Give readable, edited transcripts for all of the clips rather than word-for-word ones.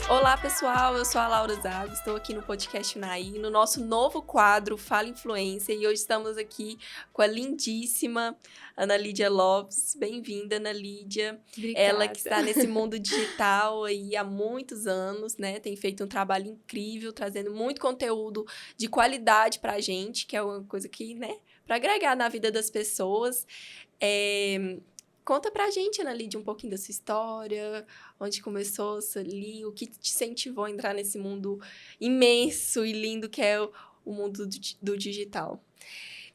Olá, pessoal, eu sou a Laura Zago, estou aqui no podcast Naí, no nosso novo quadro Fala Influencer, e hoje estamos aqui com a lindíssima Ana Lídia Lopes. Bem-vinda, Ana Lídia. Obrigada. Ela que está nesse mundo digital aí há muitos anos, né? Tem feito um trabalho incrível, trazendo muito conteúdo de qualidade pra gente, que é uma coisa que, né, para agregar na vida das pessoas. Conta pra gente, Ana Lídia, um pouquinho da sua história, onde começou ali, o que te incentivou a entrar nesse mundo imenso e lindo que é o mundo do digital.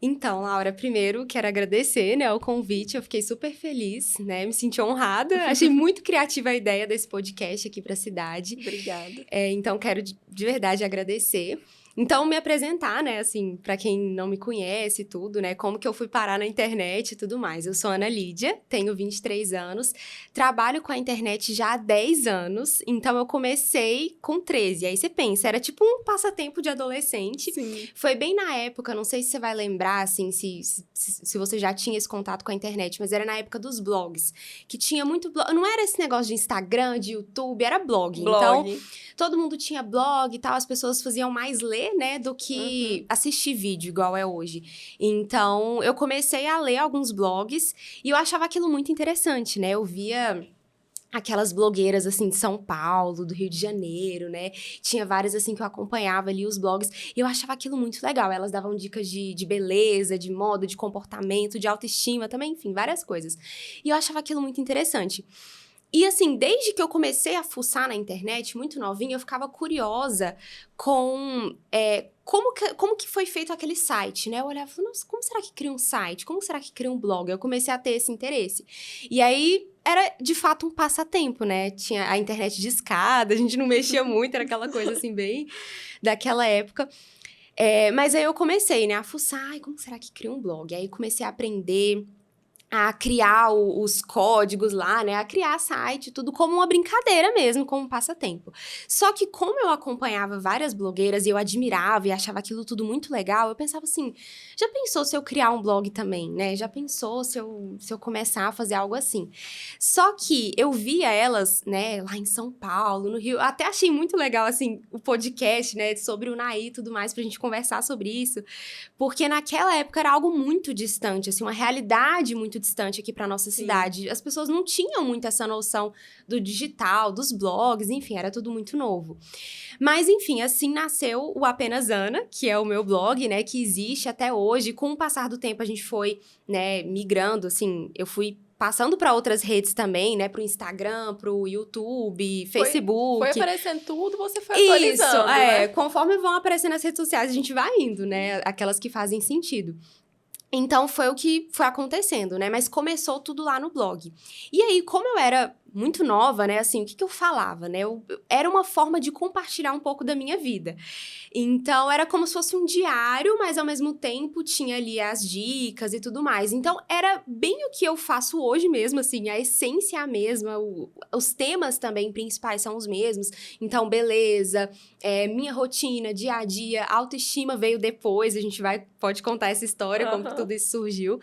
Então, Laura, primeiro quero agradecer, né, o convite, eu fiquei super feliz, né, me senti honrada, achei muito criativa a ideia desse podcast aqui para a cidade. Obrigada. Então, quero de verdade agradecer. Então, me apresentar, né, assim, para quem não me conhece e tudo, né, como que eu fui parar na internet e tudo mais. Eu sou Ana Lídia, tenho 23 anos, trabalho com a internet já há 10 anos, então eu comecei com 13. Aí você pensa, era tipo um passatempo de adolescente. Sim. Foi bem na época, não sei se você vai lembrar, assim, se você já tinha esse contato com a internet, mas era na época dos blogs, que tinha muito blog, não era esse negócio de Instagram, de YouTube, era blog. Então, todo mundo tinha blog e tal, as pessoas faziam mais ler, né, do que assistir vídeo, igual é hoje. Então, eu comecei a ler alguns blogs e eu achava aquilo muito interessante, né? Eu via aquelas blogueiras, assim, de São Paulo, do Rio de Janeiro, né? Tinha várias, assim, que eu acompanhava ali, os blogs, e eu achava aquilo muito legal. Elas davam dicas de beleza, de moda, de comportamento, de autoestima também, enfim, várias coisas. E eu achava aquilo muito interessante. E assim, desde que eu comecei a fuçar na internet, muito novinha, eu ficava curiosa com como que foi feito aquele site, né? Eu olhava e falava, nossa, como será que cria um site? Como será que cria um blog? Eu comecei a ter esse interesse. E aí, era de fato um passatempo, né? Tinha a internet de escada, a gente não mexia muito, era aquela coisa assim, bem daquela época. Mas aí eu comecei, né, a fuçar, ai, como será que cria um blog? Aí comecei a aprender a criar os códigos lá, né? A criar site, tudo como uma brincadeira mesmo, como um passatempo. Só que como eu acompanhava várias blogueiras e eu admirava e achava aquilo tudo muito legal, eu pensava assim, já pensou se eu criar um blog também, né? Já pensou se eu começar a fazer algo assim? Só que eu via elas, né, lá em São Paulo, no Rio, até achei muito legal, assim, o podcast, né, sobre o Naí e tudo mais, pra gente conversar sobre isso, porque naquela época era algo muito distante, assim, uma realidade muito distante aqui pra nossa cidade. As pessoas não tinham muito essa noção do digital, dos blogs, enfim, era tudo muito novo. Mas, enfim, assim nasceu o Apenas Ana, que é o meu blog, né, que existe até hoje. Com o passar do tempo, a gente foi, né, migrando, assim, eu fui passando para outras redes também, né, pro Instagram, pro YouTube, Facebook. Foi aparecendo tudo, você foi atualizando, Isso, né? Conforme vão aparecendo as redes sociais, a gente vai indo, né, aquelas que fazem sentido. Então, foi o que foi acontecendo, né? Mas começou tudo lá no blog. E aí, como eu era muito nova, né? Assim, o que eu falava, né? Era uma forma de compartilhar um pouco da minha vida. Então, era como se fosse um diário, mas ao mesmo tempo tinha ali as dicas e tudo mais. Então, era bem o que eu faço hoje mesmo, assim, a essência é a mesma, os temas também principais são os mesmos. Então, beleza, minha rotina, dia a dia, autoestima veio depois, a gente pode contar essa história, como que tudo isso surgiu.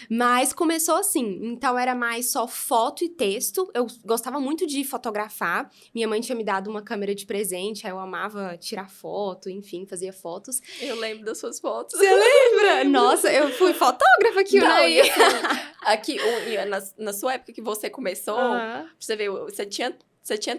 Mas começou assim, então era mais só foto e texto. Eu gostava muito de fotografar. Minha mãe tinha me dado uma câmera de presente, aí eu amava tirar foto, enfim, fazia fotos. Eu lembro das suas fotos. Você lembra? Nossa, eu fui fotógrafa aqui, Não, aqui, na sua época que você começou, você vê, você tinha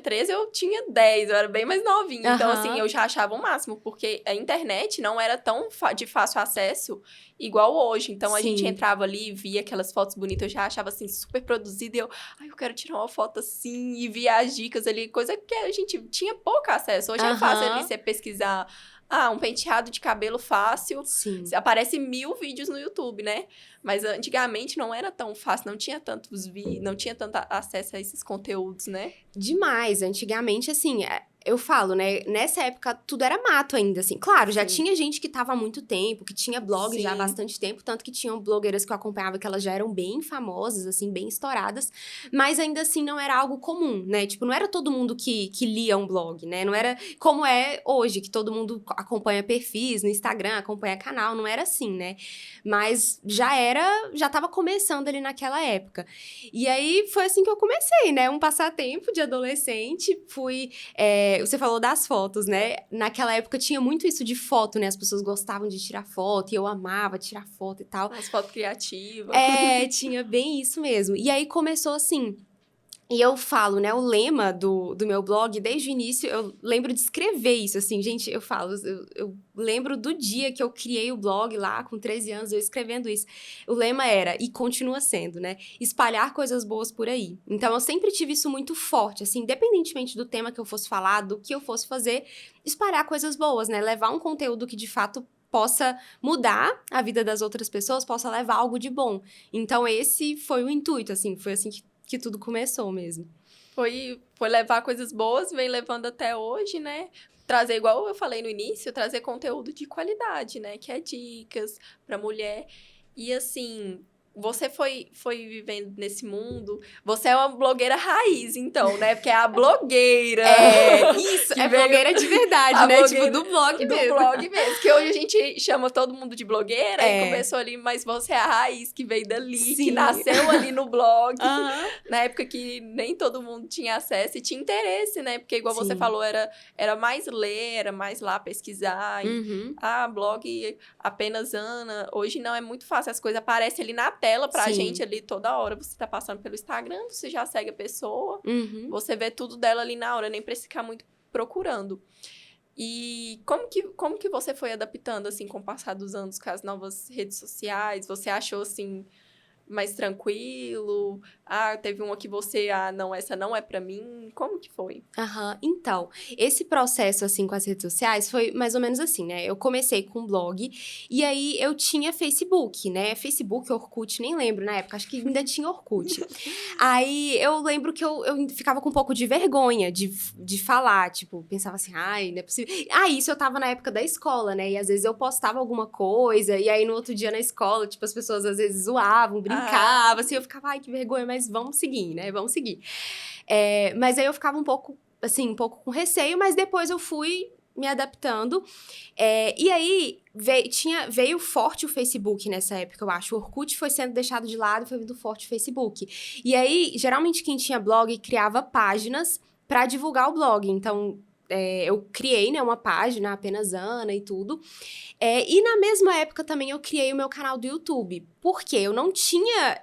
13, eu tinha 10, eu era bem mais novinha. Então, assim, eu já achava o máximo, porque a internet não era tão de fácil acesso igual hoje. Então, a gente entrava ali e via aquelas fotos bonitas, eu já achava, assim, super produzida. E eu quero tirar uma foto assim, e via as dicas ali, coisa que a gente tinha pouco acesso. Hoje é fácil ali você pesquisar... um penteado de cabelo fácil. Sim. Aparece 1000 vídeos no YouTube, né? Mas antigamente não era tão fácil, não tinha não tinha tanto acesso a esses conteúdos, né? Demais. Antigamente, assim, eu falo, né? Nessa época, tudo era mato ainda, assim. Claro, já tinha gente que tava há muito tempo, que tinha blog já há bastante tempo, tanto que tinham blogueiras que eu acompanhava que elas já eram bem famosas, assim, bem estouradas, mas ainda assim não era algo comum, né? Tipo, não era todo mundo que lia um blog, né? Não era como é hoje, que todo mundo acompanha perfis no Instagram, acompanha canal, não era assim, né? Mas já tava começando ali naquela época. E aí, foi assim que eu comecei, né? Um passatempo de adolescente, fui você falou das fotos, né? Naquela época tinha muito isso de foto, né? As pessoas gostavam de tirar foto e eu amava tirar foto e tal. As fotos criativas. Tinha bem isso mesmo. E aí começou assim. E eu falo, né, o lema do meu blog, desde o início, eu lembro de escrever isso, assim, gente, eu lembro do dia que eu criei o blog lá, com 13 anos, eu escrevendo isso. O lema era, e continua sendo, né, espalhar coisas boas por aí. Então, eu sempre tive isso muito forte, assim, independentemente do tema que eu fosse falar, do que eu fosse fazer, espalhar coisas boas, né, levar um conteúdo que, de fato, possa mudar a vida das outras pessoas, possa levar algo de bom. Então, esse foi o intuito, assim, foi assim que tudo começou mesmo. Foi levar coisas boas, vem levando até hoje, né? Trazer, igual eu falei no início, trazer conteúdo de qualidade, né? Que é dicas pra mulher. E assim, você foi vivendo nesse mundo. Você é uma blogueira raiz, então, né? Porque é a blogueira. Isso, é blogueira de verdade, né? Tipo, do blog mesmo. Do blog mesmo. Que hoje a gente chama todo mundo de blogueira e começou ali, mas você é a raiz que veio dali, Sim. que nasceu ali no blog. Na época que nem todo mundo tinha acesso e tinha interesse, né? Porque, igual você falou, era mais ler, era mais lá pesquisar. Blog apenas Ana. Hoje não, é muito fácil. As coisas aparecem ali na tela pra gente ali toda hora. Você tá passando pelo Instagram, você já segue a pessoa. Você vê tudo dela ali na hora, nem precisa ficar muito procurando. E como que você foi adaptando, assim, com o passar dos anos, com as novas redes sociais? Você achou, assim, mais tranquilo? Teve uma que você, não, essa não é pra mim. Como que foi? Então, esse processo, assim, com as redes sociais foi mais ou menos assim, né? Eu comecei com um blog e aí eu tinha Facebook, né? Facebook, Orkut, nem lembro na época, acho que ainda tinha Orkut. Aí eu lembro que eu ficava com um pouco de vergonha de falar, tipo, pensava assim, ai, não é possível. Isso eu tava na época da escola, né? E às vezes eu postava alguma coisa e aí no outro dia na escola, tipo, as pessoas às vezes zoavam, brincavam, assim, eu ficava, ai, que vergonha, mas vamos seguir, né? Vamos seguir. Mas aí eu ficava um pouco com receio, mas depois eu fui me adaptando. E aí, veio forte o Facebook nessa época, eu acho. O Orkut foi sendo deixado de lado e foi vindo forte o Facebook. E aí, geralmente, quem tinha blog criava páginas para divulgar o blog. Então, eu criei, né, uma página, apenas Ana e tudo. E na mesma época também eu criei o meu canal do YouTube. Porque eu não tinha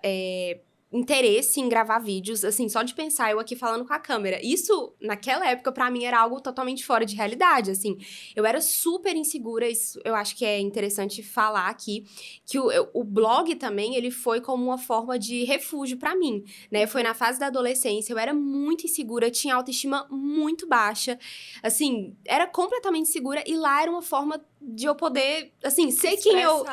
interesse em gravar vídeos, assim, só de pensar eu aqui falando com a câmera. Isso, naquela época, pra mim, era algo totalmente fora de realidade, assim. Eu era super insegura, isso eu acho que é interessante falar aqui, que o blog também, ele foi como uma forma de refúgio pra mim, né? Foi na fase da adolescência, eu era muito insegura, tinha autoestima muito baixa, assim, era completamente insegura, e lá era uma forma de eu poder, assim, ser quem eu...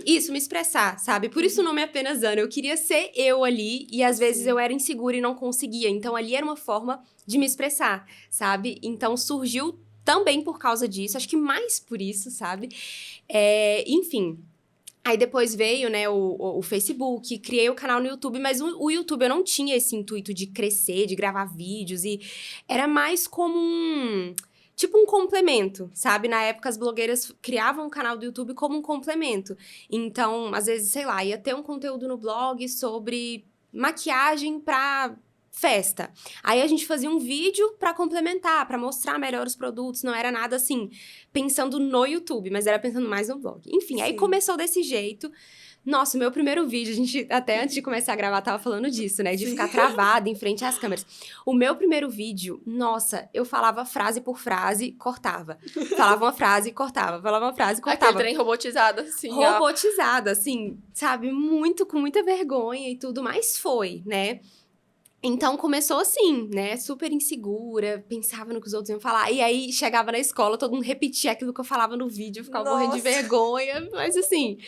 Isso, me expressar, sabe? Por isso o nome é apenas Ana. Eu queria ser eu ali e às vezes eu era insegura e não conseguia. Então ali era uma forma de me expressar, sabe? Então surgiu também por causa disso, acho que mais por isso, sabe? Enfim. Aí depois veio, né, o Facebook, criei o canal no YouTube, mas o YouTube eu não tinha esse intuito de crescer, de gravar vídeos, e era mais como tipo um complemento, sabe? Na época, as blogueiras criavam o canal do YouTube como um complemento. Então, às vezes, sei lá, ia ter um conteúdo no blog sobre maquiagem pra festa. Aí a gente fazia um vídeo pra complementar, pra mostrar melhor os produtos. Não era nada assim, pensando no YouTube, mas era pensando mais no blog. Enfim, aí começou desse jeito. Nossa, o meu primeiro vídeo, a gente até antes de começar a gravar tava falando disso, né? De ficar travada em frente às câmeras. O meu primeiro vídeo, nossa, eu falava frase por frase, cortava. Falava uma frase, cortava. Falava uma frase, cortava. Aquele trem robotizado, assim, robotizado, assim, sabe? Com muita vergonha e tudo, mas foi, né? Então, começou assim, né? Super insegura, pensava no que os outros iam falar. E aí, chegava na escola, todo mundo repetia aquilo que eu falava no vídeo. Eu ficava morrendo de vergonha, mas assim...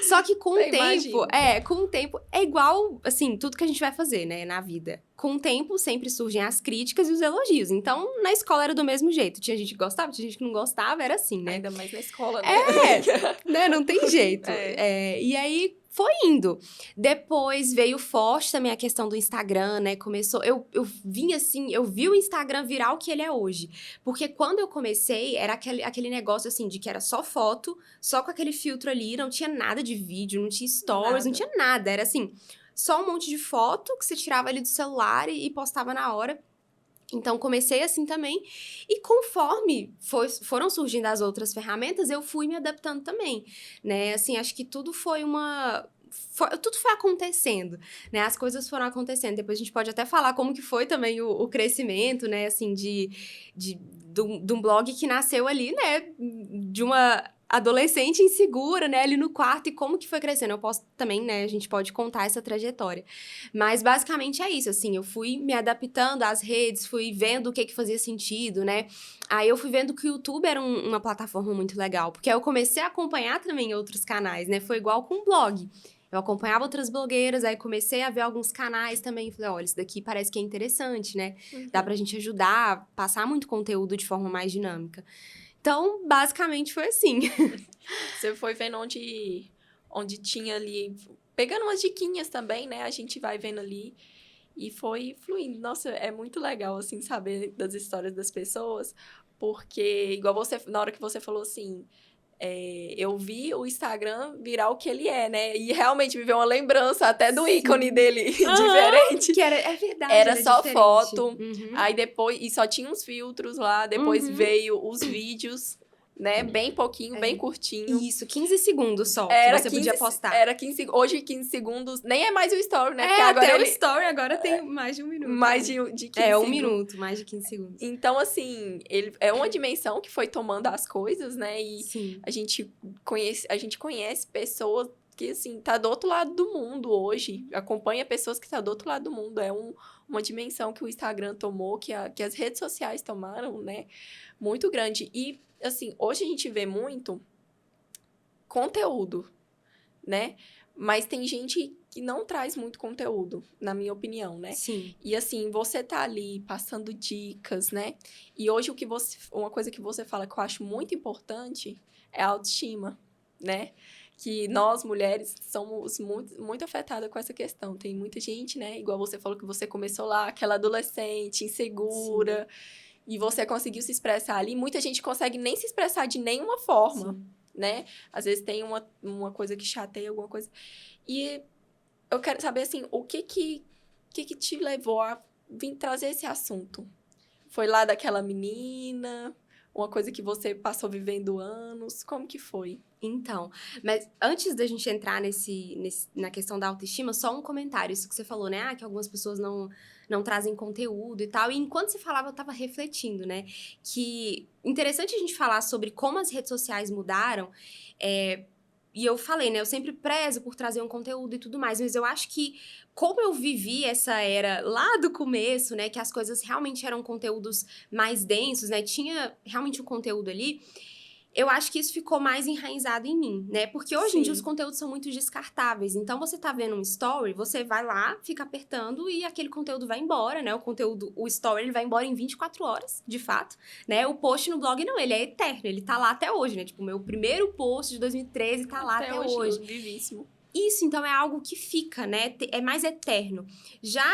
Só que com o tempo, é igual, assim, tudo que a gente vai fazer, né, na vida. Com o tempo, sempre surgem as críticas e os elogios. Então, na escola era do mesmo jeito. Tinha gente que gostava, tinha gente que não gostava, era assim, né? Ainda mais na escola, né? Né? Não tem jeito. E aí... foi indo. Depois veio forte também a questão do Instagram, né? Começou... Eu vim assim... Eu vi o Instagram virar o que ele é hoje. Porque quando eu comecei, era aquele negócio assim, de que era só foto, só com aquele filtro ali, não tinha nada de vídeo, não tinha stories, não tinha nada. Era assim, só um monte de foto que você tirava ali do celular e postava na hora. Então, comecei assim também. E conforme foram surgindo as outras ferramentas, eu fui me adaptando também, né? Assim, acho que tudo foi tudo foi acontecendo, né? As coisas foram acontecendo. Depois a gente pode até falar como que foi também o crescimento, né? Assim, de um blog que nasceu ali, né? De uma adolescente insegura, né, ali no quarto, e como que foi crescendo. Eu posso também, né, a gente pode contar essa trajetória. Mas, basicamente, é isso, assim, eu fui me adaptando às redes, fui vendo o que fazia sentido, né. Aí eu fui vendo que o YouTube era uma plataforma muito legal, porque aí eu comecei a acompanhar também outros canais, né, foi igual com o blog. Eu acompanhava outras blogueiras, aí comecei a ver alguns canais também, e falei, olha, isso daqui parece que é interessante, né, dá pra gente ajudar, passar muito conteúdo de forma mais dinâmica. Então, basicamente, foi assim. Você foi vendo onde tinha ali, pegando umas diquinhas também, né? A gente vai vendo ali e foi fluindo. Nossa, é muito legal, assim, saber das histórias das pessoas, porque, igual você, na hora que você falou assim, eu vi o Instagram virar o que ele é, né? E realmente me veio uma lembrança até do ícone dele diferente. Que é verdade, era só diferente. foto, aí depois, e só tinha uns filtros lá, depois veio os vídeos, né? Bem pouquinho, bem curtinho. Isso, 15 segundos só que você podia postar. Era 15, hoje 15 segundos, nem é mais o story, né? Porque agora até o story agora tem mais de 1 minuto. Mais de 15 segundos. 1 minuto, mais de 15 segundos. Então, assim, ele é uma dimensão que foi tomando as coisas, né? E Sim. a gente conhece pessoas que, assim, tá do outro lado do mundo hoje. Acompanha pessoas que tá do outro lado do mundo. É uma dimensão que o Instagram tomou, que as redes sociais tomaram, né? Muito grande. E, assim, hoje a gente vê muito conteúdo, né? Mas tem gente que não traz muito conteúdo, na minha opinião, né? Sim. E assim, você tá ali passando dicas, né? E hoje uma coisa que você fala que eu acho muito importante é a autoestima, né? Que nós, mulheres, somos muito, muito afetadas com essa questão. Tem muita gente, né? Igual você falou que você começou lá, aquela adolescente, insegura, e você conseguiu se expressar ali. Muita gente consegue nem se expressar de nenhuma forma. Sim. Né? Às vezes tem uma coisa que chateia, alguma coisa. E eu quero saber, assim, o que te levou a vir trazer esse assunto? Foi lá daquela menina? Uma coisa que você passou vivendo anos? Como que foi? Então, mas antes da gente entrar na questão da autoestima, só um comentário. Isso que você falou, né? Que algumas pessoas não trazem conteúdo e tal. E enquanto você falava, eu tava refletindo, né? Que interessante a gente falar sobre como as redes sociais mudaram. E eu falei, né? Eu sempre prezo por trazer um conteúdo e tudo mais. Mas eu acho que, como eu vivi essa era lá do começo, né? Que as coisas realmente eram conteúdos mais densos, né? Tinha realmente um conteúdo ali. Eu acho que isso ficou mais enraizado em mim, né? Porque hoje em dia os conteúdos são muito descartáveis. Então, você tá vendo um story, você vai lá, fica apertando e aquele conteúdo vai embora, né? O story, ele vai embora em 24 horas, de fato, né? O post no blog, não, ele é eterno, ele tá lá até hoje, né? Tipo, o meu primeiro post de 2013 tá lá até hoje. Vivíssimo. Isso, então, é algo que fica, né? É mais eterno. Já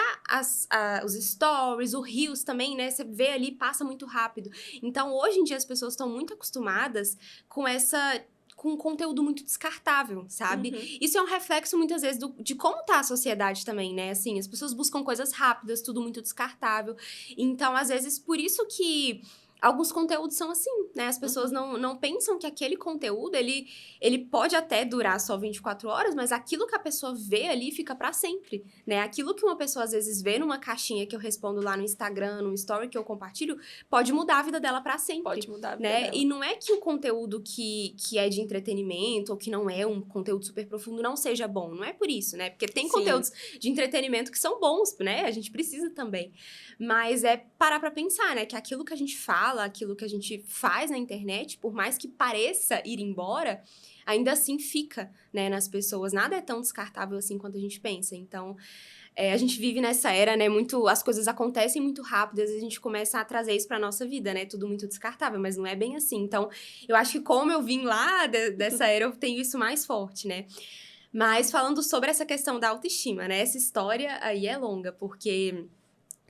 os stories, o Reels também, né? Você vê ali, passa muito rápido. Então, hoje em dia, as pessoas estão muito acostumadas com um conteúdo muito descartável, sabe? Isso é um reflexo, muitas vezes, de como tá a sociedade também, né? Assim, as pessoas buscam coisas rápidas, tudo muito descartável. Então, às vezes, por isso que alguns conteúdos são assim, né? As pessoas não pensam que aquele conteúdo, ele pode até durar só 24 horas, mas aquilo que a pessoa vê ali fica pra sempre, né? Aquilo que uma pessoa, às vezes, vê numa caixinha que eu respondo lá no Instagram, no story que eu compartilho, pode mudar a vida dela pra sempre. Pode mudar a vida né? dela. E não é que o conteúdo que é de entretenimento, ou que não é um conteúdo super profundo, não seja bom. Não é por isso, né? Porque tem conteúdos de entretenimento que são bons, né? A gente precisa também. Mas é parar pra pensar, né? Que aquilo que a gente fala, aquilo que a gente faz na internet, por mais que pareça ir embora, ainda assim fica, né, nas pessoas. Nada é tão descartável assim quanto a gente pensa. Então, a gente vive nessa era, né, as coisas acontecem muito rápido, às vezes a gente começa a trazer isso pra nossa vida, né, tudo muito descartável, mas não é bem assim. Então, eu acho que como eu vim lá dessa era, eu tenho isso mais forte, né. Mas falando sobre essa questão da autoestima, né, essa história aí é longa, porque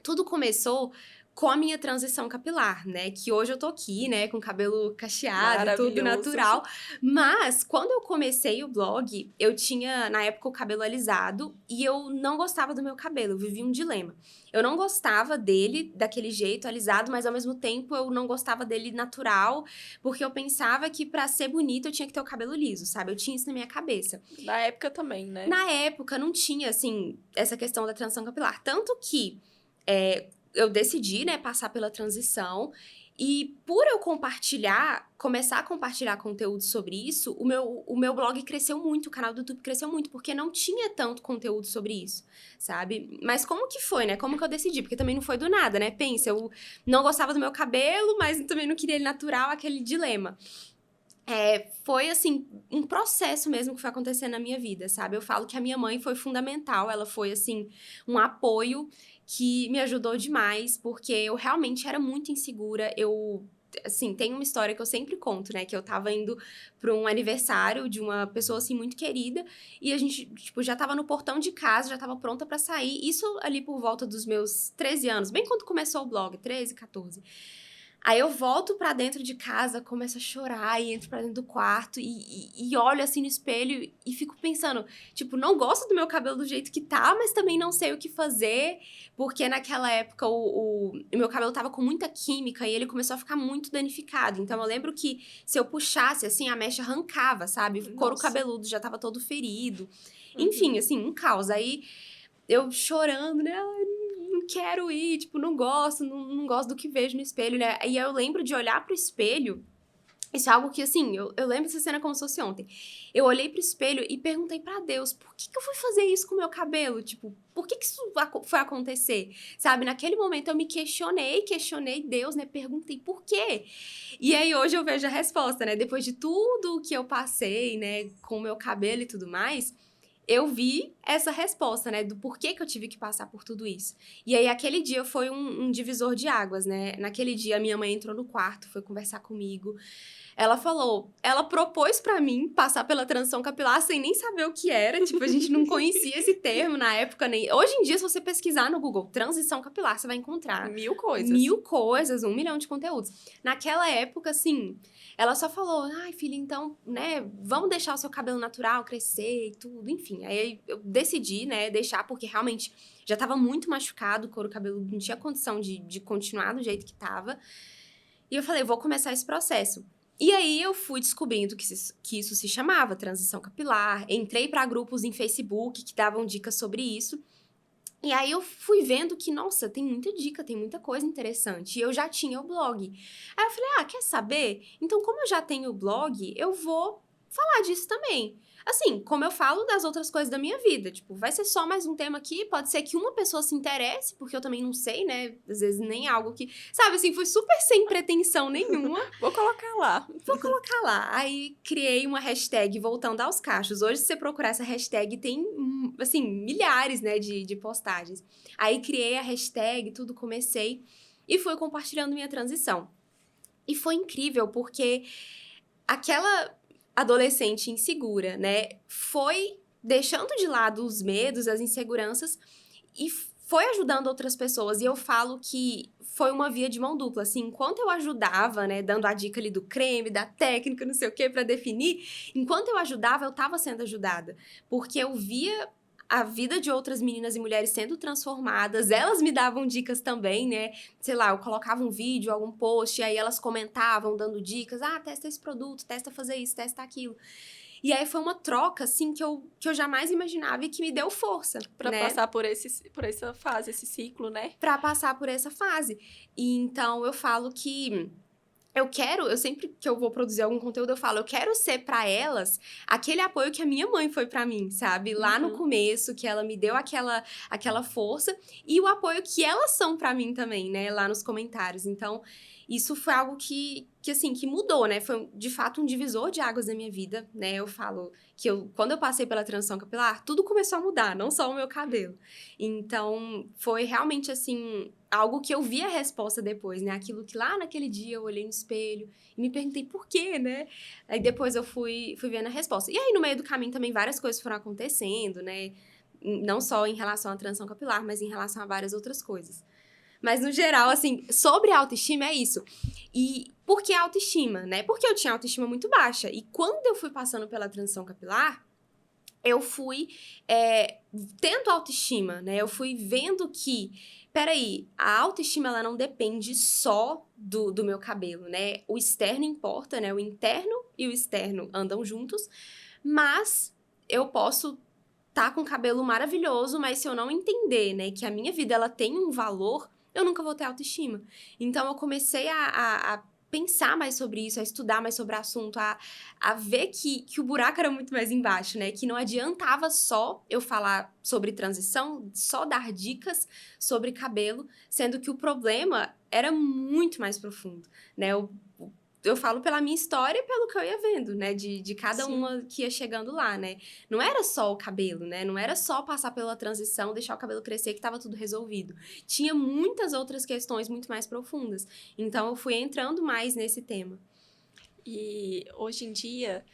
tudo começou com a minha transição capilar, né? Que hoje eu tô aqui, né? Com cabelo cacheado, tudo natural. Mas, quando eu comecei o blog, eu tinha, na época, o cabelo alisado. E eu não gostava do meu cabelo. Eu vivia um dilema. Eu não gostava dele daquele jeito, alisado. Mas, ao mesmo tempo, eu não gostava dele natural. Porque eu pensava que, pra ser bonita, eu tinha que ter o cabelo liso, sabe? Eu tinha isso na minha cabeça. Na época também, né? Na época, não tinha, assim, essa questão da transição capilar. Tanto que... eu decidi, né, passar pela transição e por eu começar a compartilhar conteúdo sobre isso, o meu blog cresceu muito, o canal do YouTube cresceu muito, porque não tinha tanto conteúdo sobre isso, sabe? Mas como que foi, né? Como que eu decidi? Porque também não foi do nada, né? Pensa, eu não gostava do meu cabelo, mas também não queria ele natural, aquele dilema. Foi, assim, um processo mesmo que foi acontecendo na minha vida, sabe? Eu falo que a minha mãe foi fundamental, ela foi, assim, um apoio que me ajudou demais, porque eu realmente era muito insegura. Assim, tem uma história que eu sempre conto, né? Que eu tava indo pra um aniversário de uma pessoa, assim, muito querida, e a gente, tipo, já tava no portão de casa, já tava pronta pra sair. Isso ali por volta dos meus 13 anos, bem quando começou o blog, 13, 14. Aí eu volto pra dentro de casa, começo a chorar e entro pra dentro do quarto e olho assim no espelho e fico pensando, tipo, não gosto do meu cabelo do jeito que tá, mas também não sei o que fazer, porque naquela época o meu cabelo tava com muita química e ele começou a ficar muito danificado. Então eu lembro que se eu puxasse assim, a mecha arrancava, sabe? O couro cabeludo já tava todo ferido. Enfim, assim, um caos. Aí eu chorando, né? Não quero ir, tipo, não gosto, não gosto do que vejo no espelho, né? E aí eu lembro de olhar pro espelho, isso é algo que, assim, eu lembro dessa cena como se fosse ontem. Eu olhei pro espelho e perguntei pra Deus, por que eu fui fazer isso com o meu cabelo? Tipo, por que isso foi acontecer? Sabe, naquele momento eu me questionei Deus, né? Perguntei por quê? E aí hoje eu vejo a resposta, né? Depois de tudo que eu passei, né, com o meu cabelo e tudo mais, eu vi essa resposta, né, do porquê que eu tive que passar por tudo isso. E aí, aquele dia foi um divisor de águas, né? Naquele dia, a minha mãe entrou no quarto, foi conversar comigo. Ela propôs pra mim passar pela transição capilar sem nem saber o que era. Tipo, a gente não conhecia esse termo na época nem. Hoje em dia, se você pesquisar no Google transição capilar, você vai encontrar 1000 coisas. 1000 coisas, 1 milhão de conteúdos. Naquela época, assim, ela só falou, ai, filha, então, né, vamos deixar o seu cabelo natural crescer e tudo, enfim. Aí eu decidi, né, deixar, porque realmente já tava muito machucado, o couro cabeludo não tinha condição de continuar do jeito que tava. E eu falei, vou começar esse processo. E aí eu fui descobrindo que isso se chamava transição capilar, entrei para grupos em Facebook que davam dicas sobre isso. E aí eu fui vendo que, nossa, tem muita dica, tem muita coisa interessante. E eu já tinha o blog. Aí eu falei, quer saber? Então, como eu já tenho o blog, eu vou falar disso também. Assim, como eu falo das outras coisas da minha vida. Tipo, vai ser só mais um tema aqui, pode ser que uma pessoa se interesse, porque eu também não sei, né? Às vezes nem algo que... Sabe, assim, foi super sem pretensão nenhuma. Vou colocar lá. Aí, criei uma hashtag voltando aos cachos. Hoje, se você procurar essa hashtag, tem, assim, milhares, né, de postagens. Aí, criei a hashtag, tudo, comecei e fui compartilhando minha transição. E foi incrível, porque aquela adolescente insegura, né, foi deixando de lado os medos, as inseguranças e foi ajudando outras pessoas. E eu falo que foi uma via de mão dupla, assim, enquanto eu ajudava, né, dando a dica ali do creme, da técnica, não sei o que, pra definir, enquanto eu ajudava, eu tava sendo ajudada, porque eu via a vida de outras meninas e mulheres sendo transformadas, elas me davam dicas também, né, sei lá, eu colocava um vídeo, algum post, e aí elas comentavam, dando dicas, testa esse produto, testa fazer isso, testa aquilo. E aí foi uma troca, assim, que eu jamais imaginava e que me deu força, Pra né? passar por essa fase, esse ciclo, né? Pra passar por essa fase. E então, eu falo que eu sempre que eu vou produzir algum conteúdo, eu falo, eu quero ser pra elas aquele apoio que a minha mãe foi pra mim, sabe? Lá no começo, que ela me deu aquela força, e o apoio que elas são pra mim também, né? Lá nos comentários. Então, isso foi algo que assim, que mudou, né? Foi, de fato, um divisor de águas na minha vida, né? Eu falo que quando eu passei pela transição capilar, tudo começou a mudar, não só o meu cabelo. Então, foi realmente, assim, algo que eu vi a resposta depois, né? Aquilo que lá naquele dia eu olhei no espelho e me perguntei por quê, né? Aí depois eu fui vendo a resposta. E aí, no meio do caminho, também várias coisas foram acontecendo, né? Não só em relação à transição capilar, mas em relação a várias outras coisas. Mas, no geral, assim, sobre a autoestima é isso. E por que a autoestima, né? Porque eu tinha autoestima muito baixa. E quando eu fui passando pela transição capilar, eu fui tendo autoestima, né? Eu fui vendo que, peraí, a autoestima, ela não depende só do meu cabelo, né? O externo importa, né? O interno e o externo andam juntos, mas eu posso estar com cabelo maravilhoso, mas se eu não entender, né, que a minha vida, ela tem um valor, eu nunca vou ter autoestima. Então, eu comecei a pensar mais sobre isso, a estudar mais sobre o assunto, a ver que o buraco era muito mais embaixo, né? Que não adiantava só eu falar sobre transição, só dar dicas sobre cabelo, sendo que o problema era muito mais profundo, né? Eu falo pela minha história e pelo que eu ia vendo, né? De cada uma que ia chegando lá, né? Não era só o cabelo, né? Não era só passar pela transição, deixar o cabelo crescer que tava tudo resolvido. Tinha muitas outras questões muito mais profundas. Então, eu fui entrando mais nesse tema. E hoje em dia,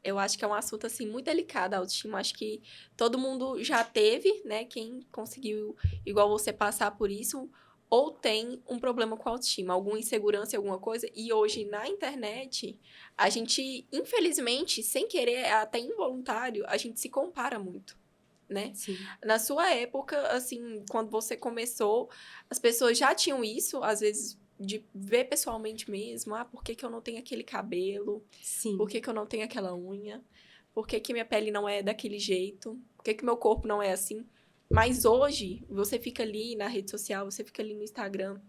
eu acho que é um assunto, assim, muito delicado a autoestima. Acho que todo mundo já teve, né? Quem conseguiu, igual você, passar por isso, ou tem um problema com a autoestima, alguma insegurança em alguma coisa. E hoje, na internet, a gente, infelizmente, sem querer, até involuntário, a gente se compara muito, né? Sim. Na sua época, assim, quando você começou, as pessoas já tinham isso, às vezes, de ver pessoalmente mesmo. Ah, por que que eu não tenho aquele cabelo? Sim. Por que que eu não tenho aquela unha? Por que que minha pele não é daquele jeito? Por que que meu corpo não é assim? Mas hoje, você fica ali na rede social, você fica ali no Instagram,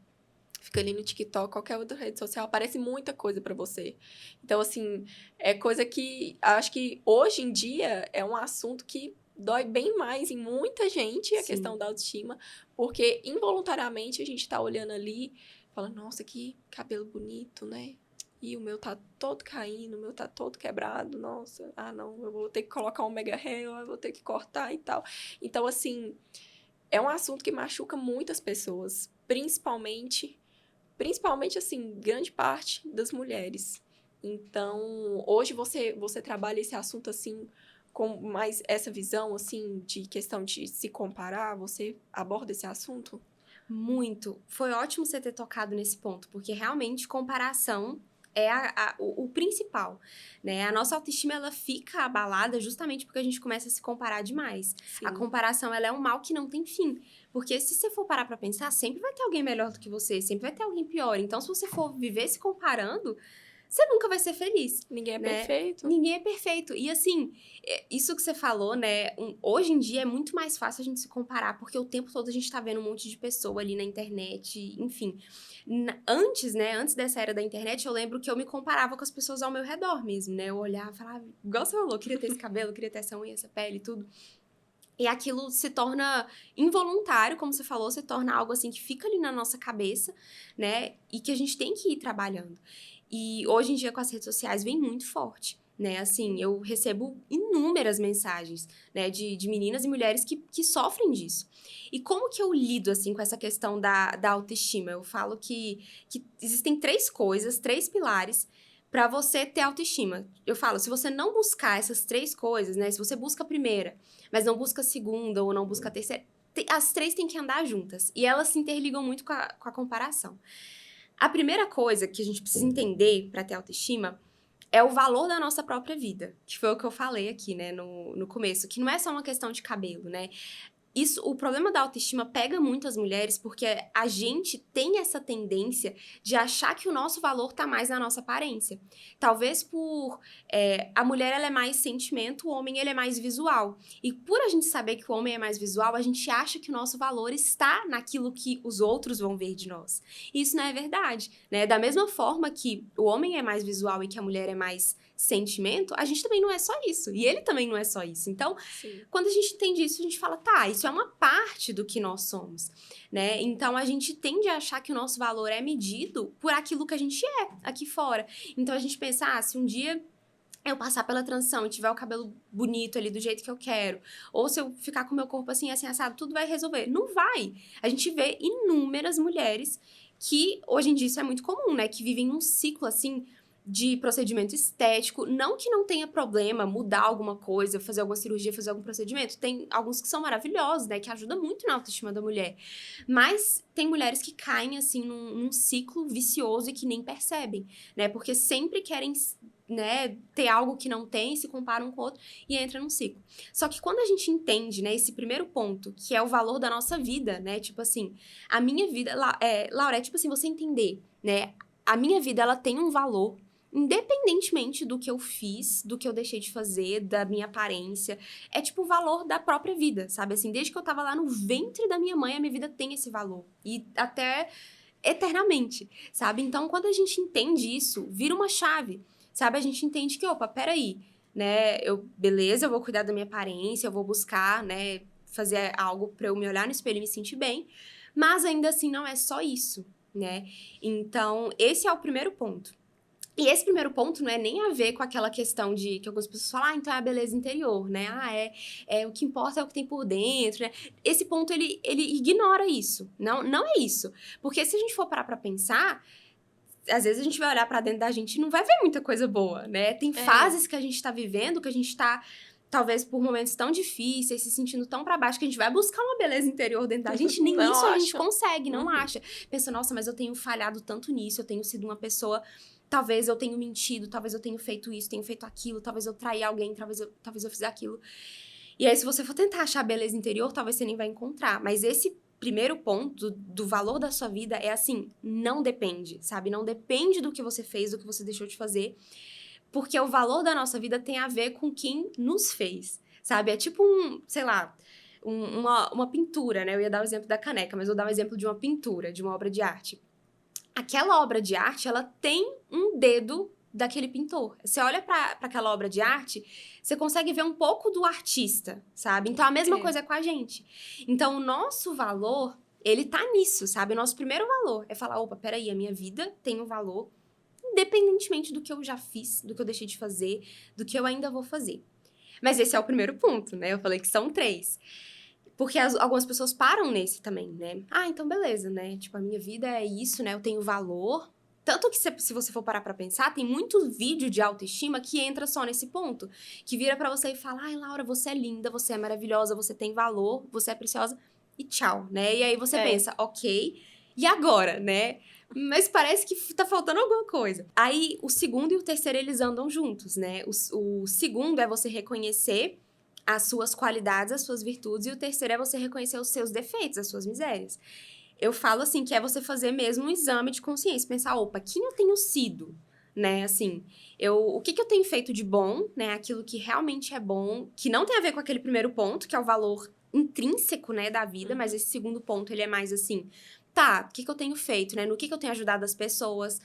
fica ali no TikTok, qualquer outra rede social, aparece muita coisa pra você. Então, assim, é coisa que acho que hoje em dia é um assunto que dói bem mais em muita gente, a Sim. questão da autoestima, porque involuntariamente a gente tá olhando ali, falando, nossa, que cabelo bonito, né? E o meu tá todo caindo, o meu tá todo quebrado, nossa, não, eu vou ter que colocar um mega hair, eu vou ter que cortar e tal. Então, assim, é um assunto que machuca muitas pessoas, principalmente, assim, grande parte das mulheres. Então, hoje você trabalha esse assunto, assim, com mais essa visão, assim, de questão de se comparar, você aborda esse assunto? Muito. Foi ótimo você ter tocado nesse ponto, porque realmente comparação é o principal, né? A nossa autoestima, ela fica abalada justamente porque a gente começa a se comparar demais. Sim. A comparação, ela é um mal que não tem fim. Porque se você for parar pra pensar, sempre vai ter alguém melhor do que você, sempre vai ter alguém pior. Então, se você for viver se comparando, você nunca vai ser feliz. Ninguém é né? perfeito. Ninguém é perfeito. E assim, isso que você falou, né? Hoje em dia é muito mais fácil a gente se comparar, porque o tempo todo a gente tá vendo um monte de pessoa ali na internet, enfim. Antes, né? Antes dessa era da internet, eu lembro que eu me comparava com as pessoas ao meu redor mesmo, né? Eu olhava e falava, igual você falou, queria ter esse cabelo, queria ter essa unha, essa pele e tudo. E aquilo se torna involuntário, como você falou, se torna algo assim que fica ali na nossa cabeça, né? E que a gente tem que ir trabalhando. E hoje em dia, com as redes sociais, vem muito forte, né? Assim, eu recebo inúmeras mensagens, né? De meninas e mulheres que sofrem disso. E como que eu lido, assim, com essa questão da autoestima? Eu falo que existem 3 coisas, 3 pilares para você ter autoestima. Eu falo, se você não buscar essas 3 coisas, né? Se você busca a primeira, mas não busca a segunda ou não busca a terceira, as 3 têm que andar juntas. E elas se interligam muito com a comparação. A primeira coisa que a gente precisa entender para ter autoestima é o valor da nossa própria vida, que foi o que eu falei aqui, né, no começo, que não é só uma questão de cabelo, né? O problema da autoestima pega muito as mulheres porque a gente tem essa tendência de achar que o nosso valor tá mais na nossa aparência. Talvez por a mulher ela é mais sentimento, o homem ele é mais visual. E por a gente saber que o homem é mais visual, a gente acha que o nosso valor está naquilo que os outros vão ver de nós. E isso não é verdade, né? Da mesma forma que o homem é mais visual e que a mulher é mais sentimento, a gente também não é só isso. E ele também não é só isso. Então, Sim. Quando a gente entende isso, a gente fala, tá, isso é uma parte do que nós somos, né? Então, a gente tende a achar que o nosso valor é medido por aquilo que a gente é aqui fora. Então, a gente pensa, se um dia eu passar pela transição e tiver o cabelo bonito ali do jeito que eu quero, ou se eu ficar com o meu corpo assim, assado, tudo vai resolver. Não vai. A gente vê inúmeras mulheres que, hoje em dia, isso é muito comum, né? Que vivem num ciclo, assim, de procedimento estético. Não que não tenha problema mudar alguma coisa, fazer alguma cirurgia, fazer algum procedimento. Tem alguns que são maravilhosos, né? Que ajudam muito na autoestima da mulher. Mas tem mulheres que caem, assim, num ciclo vicioso e que nem percebem, né? Porque sempre querem, né, ter algo que não tem, se comparam com o outro e entra num ciclo. Só que quando a gente entende, né, esse primeiro ponto, que é o valor da nossa vida, né? Tipo assim, a minha vida... Laura, é tipo assim, você entender, né? A minha vida, ela tem um valor independentemente do que eu fiz, do que eu deixei de fazer, da minha aparência. É tipo o valor da própria vida, sabe? Assim, desde que eu tava lá no ventre da minha mãe, a minha vida tem esse valor. E até eternamente, sabe? Então, quando a gente entende isso, vira uma chave, sabe? A gente entende que, opa, peraí, né? Beleza, eu vou cuidar da minha aparência, eu vou buscar, né? Fazer algo pra eu me olhar no espelho e me sentir bem. Mas ainda assim, não é só isso, né? Então, esse é o primeiro ponto. E esse primeiro ponto não é nem a ver com aquela questão de que algumas pessoas falam, então é a beleza interior, né? O que importa é o que tem por dentro, né? Esse ponto, ele ignora isso. Não é isso. Porque se a gente for parar pra pensar, às vezes a gente vai olhar pra dentro da gente e não vai ver muita coisa boa, né? Tem fases que a gente tá vivendo, que a gente tá... Talvez por momentos tão difíceis, se sentindo tão pra baixo, que a gente vai buscar uma beleza interior dentro da gente. Nem isso a gente consegue, não acha. Pensa, nossa, mas eu tenho falhado tanto nisso, eu tenho sido uma pessoa... Talvez eu tenha mentido, talvez eu tenha feito isso, tenha feito aquilo, talvez eu traí alguém, talvez eu fiz aquilo. E aí, se você for tentar achar a beleza interior, talvez você nem vai encontrar. Mas esse primeiro ponto do valor da sua vida é assim, não depende, sabe? Não depende do que você fez, do que você deixou de fazer. Porque o valor da nossa vida tem a ver com quem nos fez, sabe? É tipo uma pintura, né? Eu ia dar o exemplo da caneca, mas eu vou dar o exemplo de uma pintura, de uma obra de arte. Aquela obra de arte, ela tem um dedo daquele pintor. Você olha para aquela obra de arte, você consegue ver um pouco do artista, sabe? Então, a mesma coisa é com a gente. Então, o nosso valor, ele tá nisso, sabe? O nosso primeiro valor é falar, opa, peraí, a minha vida tem um valor, independentemente do que eu já fiz, do que eu deixei de fazer, do que eu ainda vou fazer. Mas esse é o primeiro ponto, né? Eu falei que são 3. Porque algumas pessoas param nesse também, né? Então beleza, né? Tipo, a minha vida é isso, né? Eu tenho valor. Tanto que se você for parar pra pensar, tem muito vídeo de autoestima que entra só nesse ponto. Que vira pra você e fala, Laura, você é linda, você é maravilhosa, você tem valor, você é preciosa. E tchau, né? E aí você pensa, ok, e agora, né? Mas parece que tá faltando alguma coisa. Aí, o segundo e o terceiro, eles andam juntos, né? O segundo é você reconhecer as suas qualidades, as suas virtudes, e o terceiro é você reconhecer os seus defeitos, as suas misérias. Eu falo assim, que é você fazer mesmo um exame de consciência, pensar, opa, quem eu tenho sido, né, assim, o que eu tenho feito de bom, né, aquilo que realmente é bom, que não tem a ver com aquele primeiro ponto, que é o valor intrínseco, né, da vida, mas esse segundo ponto, ele é mais assim, tá, o que eu tenho feito, né? No que eu tenho ajudado as pessoas,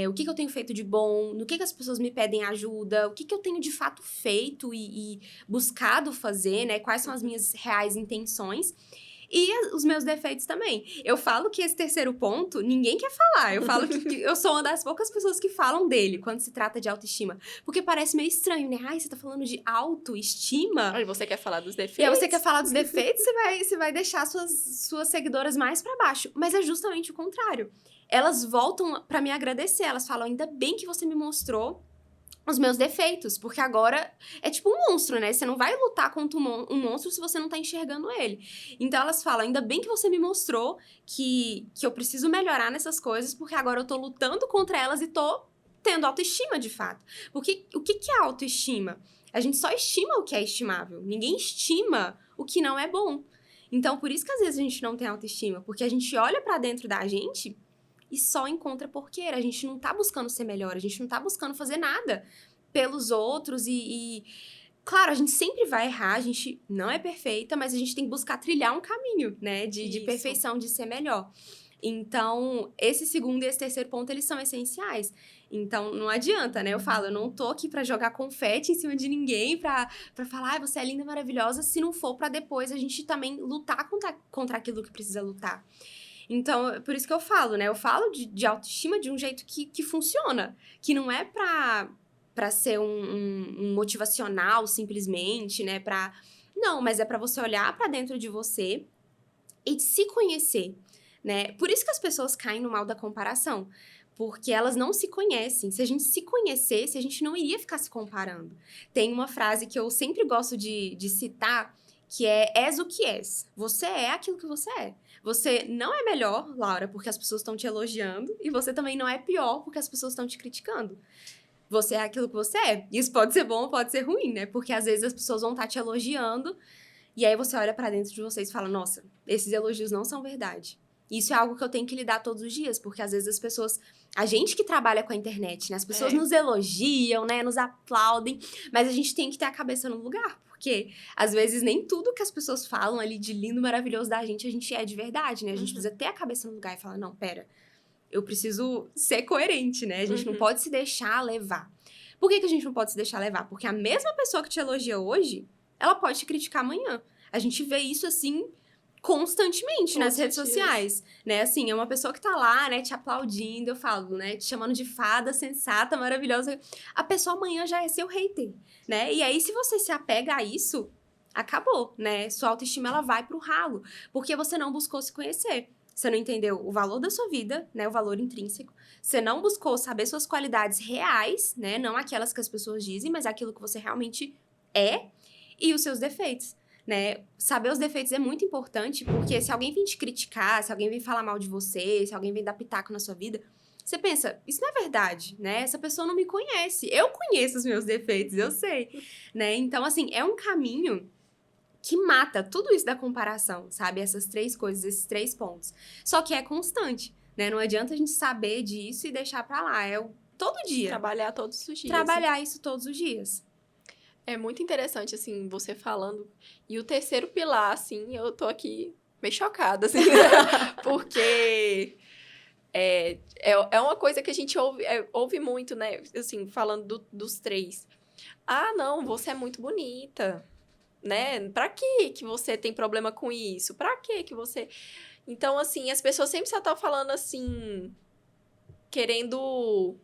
o que eu tenho feito de bom, no que as pessoas me pedem ajuda, o que eu tenho de fato feito e buscado fazer, né? Quais são as minhas reais intenções. E os meus defeitos também. Eu falo que esse terceiro ponto, ninguém quer falar. Eu falo que eu sou uma das poucas pessoas que falam dele quando se trata de autoestima. Porque parece meio estranho, né? Você tá falando de autoestima. E você quer falar dos defeitos? E aí você quer falar dos defeitos, você vai deixar suas seguidoras mais pra baixo. Mas é justamente o contrário. Elas voltam pra me agradecer. Elas falam, ainda bem que você me mostrou os meus defeitos, porque agora é tipo um monstro, né? Você não vai lutar contra um monstro se você não tá enxergando ele. Então elas falam, ainda bem que você me mostrou que eu preciso melhorar nessas coisas, porque agora eu tô lutando contra elas e tô tendo autoestima de fato. Porque o que é autoestima? A gente só estima o que é estimável. Ninguém estima o que não é bom. Então, por isso que às vezes a gente não tem autoestima, porque a gente olha pra dentro da gente e só encontra porqueira. A gente não tá buscando ser melhor, a gente não tá buscando fazer nada pelos outros claro, a gente sempre vai errar, a gente não é perfeita, mas a gente tem que buscar trilhar um caminho, né, de perfeição, de ser melhor. Então, esse segundo e esse terceiro ponto, eles são essenciais. Então, não adianta, né? Eu falo, eu não tô aqui pra jogar confete em cima de ninguém, pra falar, você é linda e maravilhosa, se não for pra depois a gente também lutar contra aquilo que precisa lutar. Então, por isso que eu falo, né? Eu falo de autoestima de um jeito que funciona. Que não é pra ser um motivacional, simplesmente, né? Não, mas é pra você olhar pra dentro de você e se conhecer, né? Por isso que as pessoas caem no mal da comparação. Porque elas não se conhecem. Se a gente se conhecesse, a gente não iria ficar se comparando. Tem uma frase que eu sempre gosto de citar, que é: és o que és. Você é aquilo que você é. Você não é melhor, Laura, porque as pessoas estão te elogiando, e você também não é pior porque as pessoas estão te criticando. Você é aquilo que você é. Isso pode ser bom ou pode ser ruim, né? Porque às vezes as pessoas vão estar te elogiando, e aí você olha pra dentro de vocês e fala: nossa, esses elogios não são verdade. Isso é algo que eu tenho que lidar todos os dias, porque às vezes as pessoas... A gente que trabalha com a internet, né? As pessoas nos elogiam, né? Nos aplaudem, mas a gente tem que ter a cabeça no lugar, porque às vezes nem tudo que as pessoas falam ali de lindo, maravilhoso da gente, a gente é de verdade, né? A gente precisa ter a cabeça no lugar e falar: não, pera, eu preciso ser coerente, né? A gente não pode se deixar levar. Por que a gente não pode se deixar levar? Porque a mesma pessoa que te elogia hoje, ela pode te criticar amanhã. A gente vê isso, assim, constantemente nas redes sociais, né? Assim, é uma pessoa que tá lá, né, te aplaudindo, eu falo, né, te chamando de fada sensata, maravilhosa. A pessoa amanhã já é seu hater, né? E aí, se você se apega a isso, acabou, né? Sua autoestima, ela vai pro ralo, porque você não buscou se conhecer. Você não entendeu o valor da sua vida, né? O valor intrínseco. Você não buscou saber suas qualidades reais, né? Não aquelas que as pessoas dizem, mas aquilo que você realmente é, e os seus defeitos. Né? Saber os defeitos é muito importante, porque se alguém vem te criticar, se alguém vem falar mal de você, se alguém vem dar pitaco na sua vida, você pensa: isso não é verdade, né? Essa pessoa não me conhece. Eu conheço os meus defeitos, eu sei, né? Então, assim, é um caminho que mata tudo isso da comparação, sabe? Essas 3 coisas, esses 3 pontos. Só que é constante, né? Não adianta a gente saber disso e deixar pra lá. É todo dia. Trabalhar todos os dias. Trabalhar isso todos os dias. É muito interessante, assim, você falando. E o terceiro pilar, assim, eu tô aqui meio chocada, assim, porque é uma coisa que a gente ouve muito, né? Assim, falando dos 3. Ah, não, você é muito bonita, né? Pra que você tem problema com isso? Pra que você... Então, assim, as pessoas sempre só estão falando, assim, querendo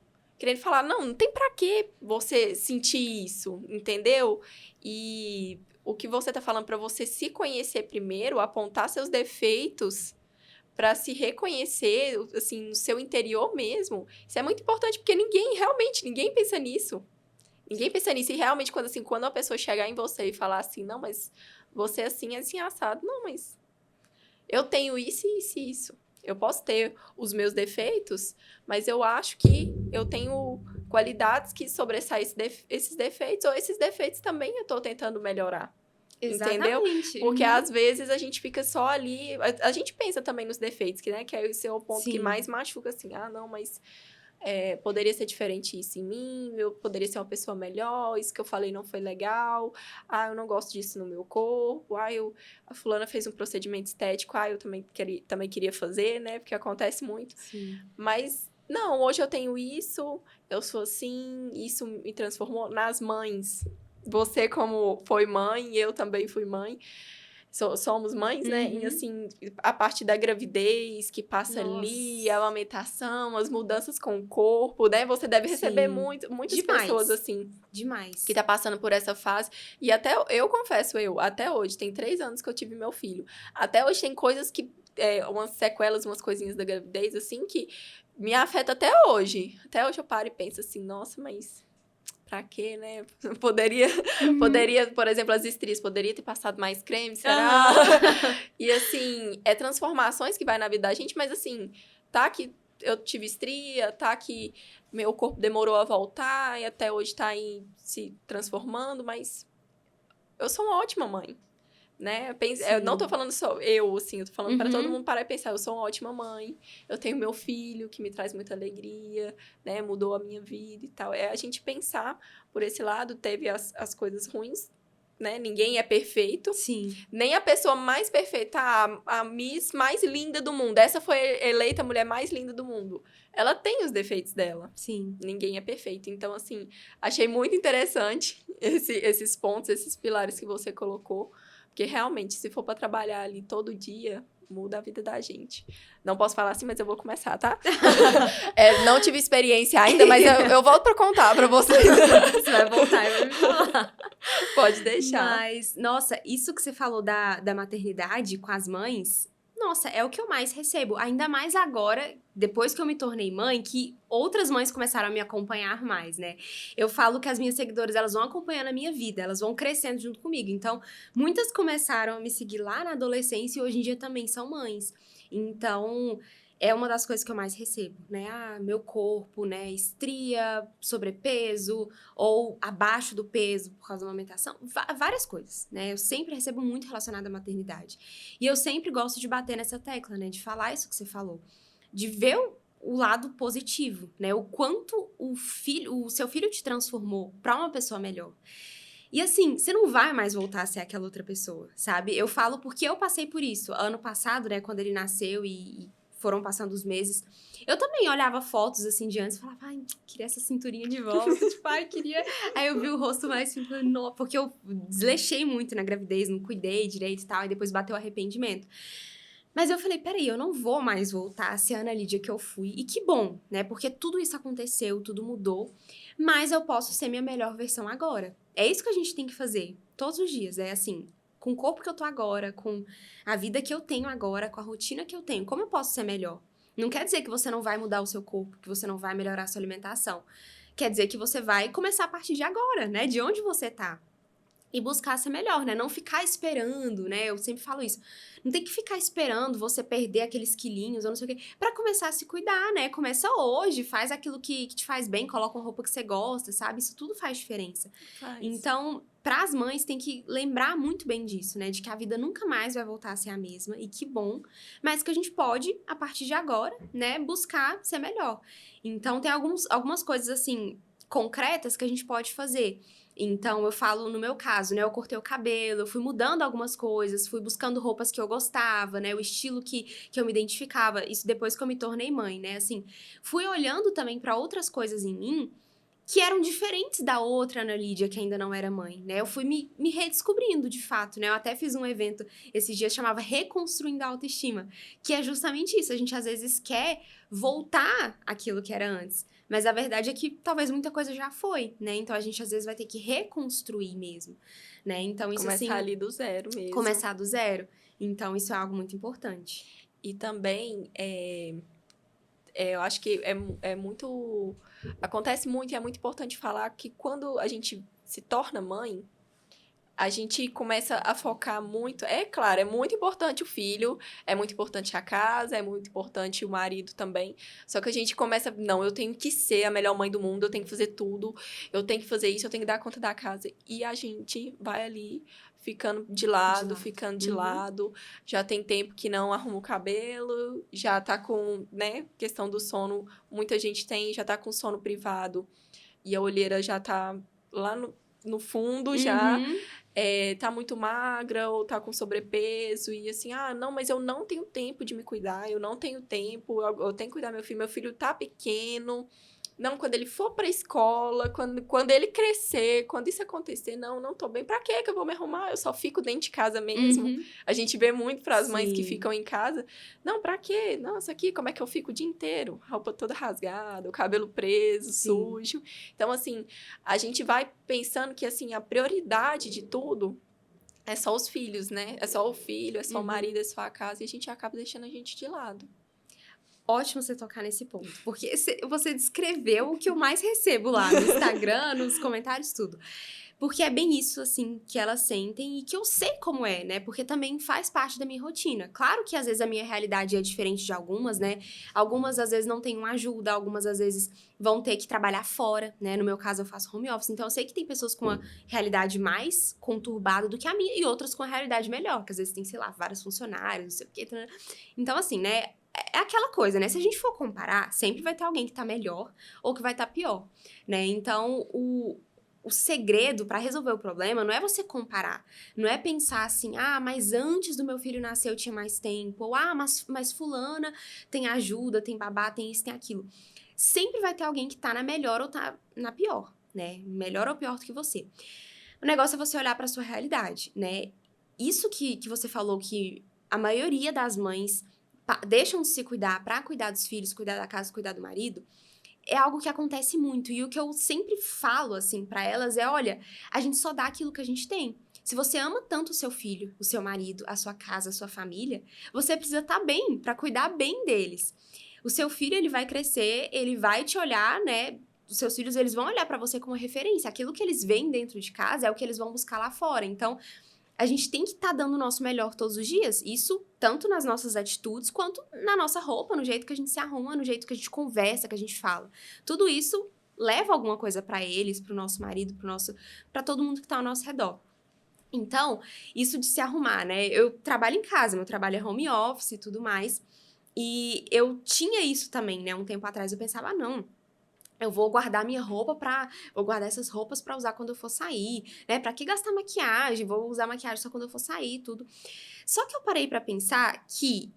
falar: não tem pra que você sentir isso, entendeu? E o que você tá falando pra você se conhecer primeiro, apontar seus defeitos pra se reconhecer, assim, no seu interior mesmo, isso é muito importante, porque ninguém pensa nisso. Ninguém pensa nisso. E realmente, quando uma pessoa chegar em você e falar assim: não, mas você é assim, assado. Não, mas eu tenho isso, isso e isso. Eu posso ter os meus defeitos, mas eu acho que eu tenho qualidades que sobressaem esses defeitos, ou esses defeitos também eu tô tentando melhorar. Entendeu? Porque às vezes a gente fica só ali... A gente pensa também nos defeitos, que, né, que esse é o ponto que mais machuca, assim. Ah, não, mas poderia ser diferente isso em mim, eu poderia ser uma pessoa melhor, isso que eu falei não foi legal, ah, eu não gosto disso no meu corpo, ah, a fulana fez um procedimento estético, ah, eu também queria fazer, né, porque acontece muito. Sim. Mas, não, hoje eu tenho isso, eu sou assim, isso me transformou nas mães. Você, como foi mãe, eu também fui mãe, somos mães, né? E, assim, a parte da gravidez que passa ali, a amamentação, as mudanças com o corpo, né? Você deve receber muitas pessoas, assim. Demais. Que tá passando por essa fase. E até, eu confesso, até hoje, tem 3 anos que eu tive meu filho. Até hoje tem coisas que, umas sequelas, umas coisinhas da gravidez, assim, que me afeta até hoje. Até hoje eu paro e penso assim: nossa, mas... pra quê, né? Poderia, por exemplo, as estrias, poderia ter passado mais creme, será? E, assim, transformações que vai na vida da gente, mas, assim, tá que eu tive estria, tá que meu corpo demorou a voltar e até hoje tá aí se transformando, mas eu sou uma ótima mãe, né? Eu não tô falando só eu, assim, eu tô falando para todo mundo parar e pensar: eu sou uma ótima mãe, eu tenho meu filho que me traz muita alegria, né? Mudou a minha vida e tal. É a gente pensar por esse lado. Teve as coisas ruins, né? Ninguém é perfeito. Sim. Nem a pessoa mais perfeita, a Miss mais linda do mundo. Essa foi eleita a mulher mais linda do mundo. Ela tem os defeitos dela. Sim. Ninguém é perfeito. Então, assim, achei muito interessante esses pontos, esses pilares que você colocou. Porque, realmente, se for para trabalhar ali todo dia, muda a vida da gente. Não posso falar assim, mas eu vou começar, tá? Não tive experiência ainda, mas eu volto para contar para vocês. Você vai voltar e vai me falar. Pode deixar. Mas, nossa, isso que você falou da maternidade com as mães... nossa, é o que eu mais recebo. Ainda mais agora, depois que eu me tornei mãe, que outras mães começaram a me acompanhar mais, né? Eu falo que as minhas seguidoras, elas vão acompanhando a minha vida, elas vão crescendo junto comigo. Então, muitas começaram a me seguir lá na adolescência e hoje em dia também são mães. Então, é uma das coisas que eu mais recebo, né? Ah, meu corpo, né? Estria, sobrepeso, ou abaixo do peso por causa da amamentação. Várias coisas, né? Eu sempre recebo muito relacionado à maternidade. E eu sempre gosto de bater nessa tecla, né? De falar isso que você falou. De ver o lado positivo, né? O quanto o seu filho te transformou para uma pessoa melhor. E assim, você não vai mais voltar a ser aquela outra pessoa, sabe? Eu falo porque eu passei por isso. Ano passado, né, quando ele nasceu e foram passando os meses, eu também olhava fotos, assim, de antes e falava, ai, queria essa cinturinha de volta, tipo, ai, queria... Aí eu vi o rosto mais simples, não, porque eu desleixei muito na gravidez, não cuidei direito e tal, e depois bateu o arrependimento. Mas eu falei, peraí, eu não vou mais voltar a ser a Ana Lídia que eu fui. E que bom, né? Porque tudo isso aconteceu, tudo mudou. Mas eu posso ser minha melhor versão agora. É isso que a gente tem que fazer todos os dias. É assim, com o corpo que eu tô agora, com a vida que eu tenho agora, com a rotina que eu tenho. Como eu posso ser melhor? Não quer dizer que você não vai mudar o seu corpo, que você não vai melhorar a sua alimentação. Quer dizer que você vai começar a partir de agora, né? De onde você tá. E buscar ser melhor, né? Não ficar esperando, né? Eu sempre falo isso. Não tem que ficar esperando você perder aqueles quilinhos ou não sei o quê, pra começar a se cuidar, né? Começa hoje, faz aquilo que te faz bem, coloca uma roupa que você gosta, sabe? Isso tudo faz diferença. Faz. Então, pras mães, tem que lembrar muito bem disso, né? De que a vida nunca mais vai voltar a ser a mesma, e que bom. Mas que a gente pode, a partir de agora, né? Buscar ser melhor. Então, tem algumas coisas, assim, concretas que a gente pode fazer. Então, eu falo no meu caso, né? Eu cortei o cabelo, eu fui mudando algumas coisas, fui buscando roupas que eu gostava, né? O estilo que eu me identificava. Isso depois que eu me tornei mãe, né? Assim, fui olhando também para outras coisas em mim que eram diferentes da outra Ana Lídia, que ainda não era mãe, né? Eu fui me redescobrindo, de fato, né? Eu até fiz um evento esses dias, chamava Reconstruindo a Autoestima, que é justamente isso. A gente, às vezes, quer voltar àquilo que era antes. Mas a verdade é que talvez muita coisa já foi, né? Então, a gente, às vezes, vai ter que reconstruir mesmo, né? Então, isso, começar assim... ali do zero mesmo. Começar do zero. Então, isso é algo muito importante. E também, eu acho que é muito... Acontece muito e é muito importante falar que quando a gente se torna mãe, a gente começa a focar muito... É claro, é muito importante o filho, é muito importante a casa, é muito importante o marido também. Só que a gente começa... Não, eu tenho que ser a melhor mãe do mundo, eu tenho que fazer tudo, eu tenho que fazer isso, eu tenho que dar conta da casa. E a gente vai ali ficando de lado, ficando de lado. Já tem tempo que não arruma o cabelo, já tá com, né, questão do sono. Muita gente já tá com sono privado e a olheira já tá lá no fundo, já tá muito magra ou tá com sobrepeso e assim, não, mas eu não tenho tempo de me cuidar, eu não tenho tempo, eu tenho que cuidar do meu filho tá pequeno. Não, quando ele for pra escola, quando ele crescer, quando isso acontecer, não tô bem. Pra quê que eu vou me arrumar? Eu só fico dentro de casa mesmo. A gente vê muito pras mães que ficam em casa. Não, pra quê? Nossa, aqui, como é que eu fico o dia inteiro? A roupa toda rasgada, o cabelo preso, sujo. Então, assim, a gente vai pensando que, assim, a prioridade de tudo é só os filhos, né? É só o filho, é só o marido, é só a casa. E a gente acaba deixando a gente de lado. Ótimo você tocar nesse ponto, porque você descreveu o que eu mais recebo lá no Instagram, nos comentários, tudo. Porque é bem isso, assim, que elas sentem e que eu sei como é, né? Porque também faz parte da minha rotina. Claro que às vezes a minha realidade é diferente de algumas, né? Algumas às vezes não têm uma ajuda, algumas às vezes vão ter que trabalhar fora, né? No meu caso eu faço home office, então eu sei que tem pessoas com uma realidade mais conturbada do que a minha e outras com a realidade melhor, que às vezes tem, sei lá, vários funcionários, não sei o quê. Então, assim, né? É aquela coisa, né? Se a gente for comparar, sempre vai ter alguém que tá melhor ou que vai tá pior, né? Então, o segredo para resolver o problema não é você comparar, não é pensar assim, mas antes do meu filho nascer eu tinha mais tempo, ou mas fulana tem ajuda, tem babá, tem isso, tem aquilo. Sempre vai ter alguém que tá na melhor ou tá na pior, né? Melhor ou pior do que você. O negócio é você olhar pra sua realidade, né? Isso que você falou que a maioria das mães deixam de se cuidar para cuidar dos filhos, cuidar da casa, cuidar do marido, é algo que acontece muito. E o que eu sempre falo, assim, para elas é, olha, a gente só dá aquilo que a gente tem. Se você ama tanto o seu filho, o seu marido, a sua casa, a sua família, você precisa estar bem para cuidar bem deles. O seu filho, ele vai crescer, ele vai te olhar, né? Os seus filhos, eles vão olhar para você como referência. Aquilo que eles veem dentro de casa é o que eles vão buscar lá fora. Então, a gente tem que estar dando o nosso melhor todos os dias. Isso tanto nas nossas atitudes, quanto na nossa roupa, no jeito que a gente se arruma, no jeito que a gente conversa, que a gente fala. Tudo isso leva alguma coisa para eles, para o nosso marido, para todo mundo que tá ao nosso redor. Então, isso de se arrumar, né? Eu trabalho em casa, meu trabalho é home office e tudo mais. E eu tinha isso também, né? Um tempo atrás eu pensava, não, eu vou guardar minha roupa vou guardar essas roupas pra usar quando eu for sair, né? Pra que gastar maquiagem? Vou usar maquiagem só quando eu for sair e tudo. Só que eu parei pra pensar que,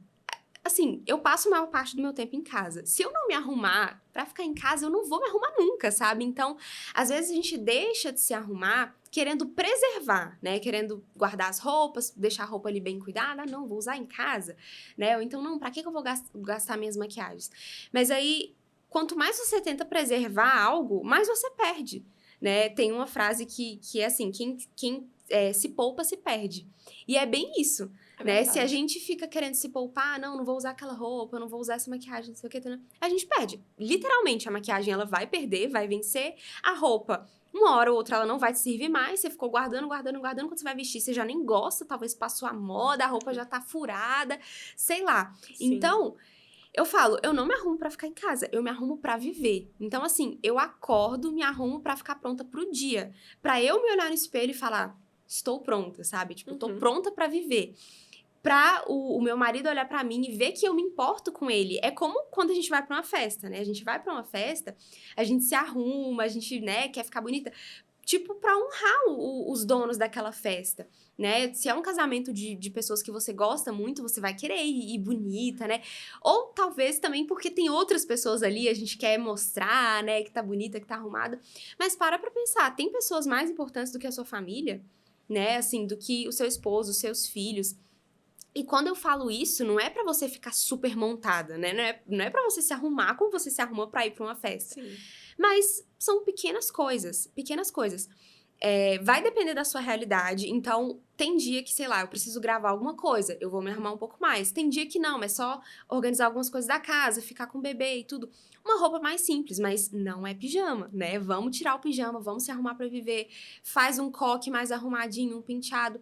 assim, eu passo a maior parte do meu tempo em casa. Se eu não me arrumar pra ficar em casa, eu não vou me arrumar nunca, sabe? Então, às vezes a gente deixa de se arrumar querendo preservar, né? Querendo guardar as roupas, deixar a roupa ali bem cuidada. Ah, não, vou usar em casa, né? Ou então, não, pra que eu vou gastar minhas maquiagens? Mas aí, quanto mais você tenta preservar algo, mais você perde, né? Tem uma frase que é assim, quem se poupa, se perde. E é bem isso, né? Se a gente fica querendo se poupar, não vou usar aquela roupa, não vou usar essa maquiagem, não sei o que, a gente perde. Literalmente, a maquiagem, ela vai perder, vai vencer. A roupa, uma hora ou outra, ela não vai te servir mais. Você ficou guardando. Quando você vai vestir, você já nem gosta, talvez passou a moda, a roupa já tá furada, sei lá. Sim. Então, eu falo, eu não me arrumo pra ficar em casa, eu me arrumo pra viver. Então, assim, eu acordo, me arrumo pra ficar pronta pro dia. Pra eu me olhar no espelho e falar, estou pronta, sabe? Tipo, tô pronta pra viver. Pra o meu marido olhar pra mim e ver que eu me importo com ele. É como quando a gente vai pra uma festa, né? A gente vai pra uma festa, a gente se arruma, a gente, né, quer ficar bonita. Tipo, pra honrar os donos daquela festa, né? Se é um casamento de pessoas que você gosta muito, você vai querer ir bonita, né? Ou talvez também porque tem outras pessoas ali, a gente quer mostrar, né, que tá bonita, que tá arrumada. Mas pra pensar, tem pessoas mais importantes do que a sua família, né? Assim, do que o seu esposo, os seus filhos. E quando eu falo isso, não é pra você ficar super montada, né? Não é pra você se arrumar como você se arruma pra ir pra uma festa. Sim. Mas são pequenas coisas, pequenas coisas. Vai depender da sua realidade. Então, tem dia que, sei lá, eu preciso gravar alguma coisa, eu vou me arrumar um pouco mais. Tem dia que não, é só organizar algumas coisas da casa, ficar com o bebê e tudo. Uma roupa mais simples, mas não é pijama, né? Vamos tirar o pijama, vamos se arrumar pra viver. Faz um coque mais arrumadinho, um penteado.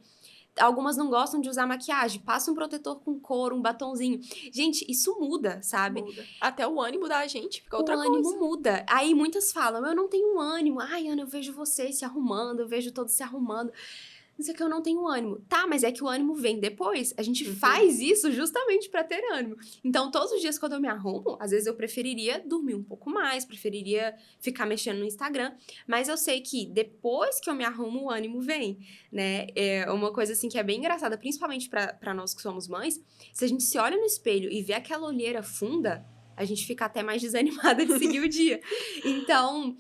Algumas não gostam de usar maquiagem, passa um protetor com couro, um batonzinho. Gente, isso muda, sabe? Muda. Até o ânimo da gente fica outra coisa. O ânimo muda. Aí muitas falam, eu não tenho ânimo. Ai, Ana, eu vejo você se arrumando, eu vejo todos se arrumando. Não sei o que, eu não tenho ânimo. Tá, mas é que o ânimo vem depois. A gente faz isso justamente pra ter ânimo. Então, todos os dias quando eu me arrumo, às vezes eu preferiria dormir um pouco mais, preferiria ficar mexendo no Instagram. Mas eu sei que depois que eu me arrumo, o ânimo vem, né? É uma coisa assim que é bem engraçada, principalmente pra nós que somos mães. Se a gente se olha no espelho e vê aquela olheira funda, a gente fica até mais desanimada de seguir o dia. Então,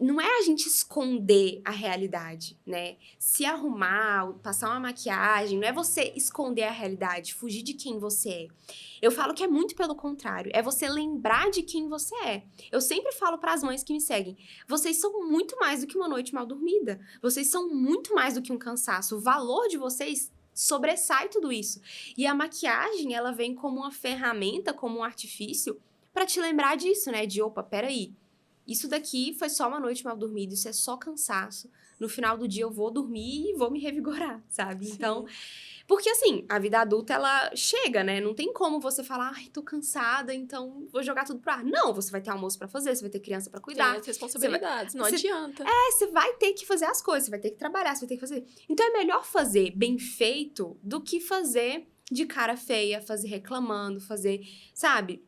não é a gente esconder a realidade, né? Se arrumar, passar uma maquiagem, não é você esconder a realidade, fugir de quem você é. Eu falo que é muito pelo contrário, é você lembrar de quem você é. Eu sempre falo para as mães que me seguem, vocês são muito mais do que uma noite mal dormida, vocês são muito mais do que um cansaço, o valor de vocês sobressai tudo isso. E a maquiagem, ela vem como uma ferramenta, como um artifício para te lembrar disso, né? De, opa, peraí, isso daqui foi só uma noite mal dormida, isso é só cansaço. No final do dia eu vou dormir e vou me revigorar, sabe? Sim. Então, porque assim, a vida adulta, ela chega, né? Não tem como você falar, ai, tô cansada, então vou jogar tudo pro ar. Não, você vai ter almoço pra fazer, você vai ter criança pra cuidar. Tem as responsabilidades, não adianta. Você vai ter que fazer as coisas, você vai ter que trabalhar, você vai ter que fazer. Então é melhor fazer bem feito do que fazer de cara feia, fazer reclamando, fazer, sabe?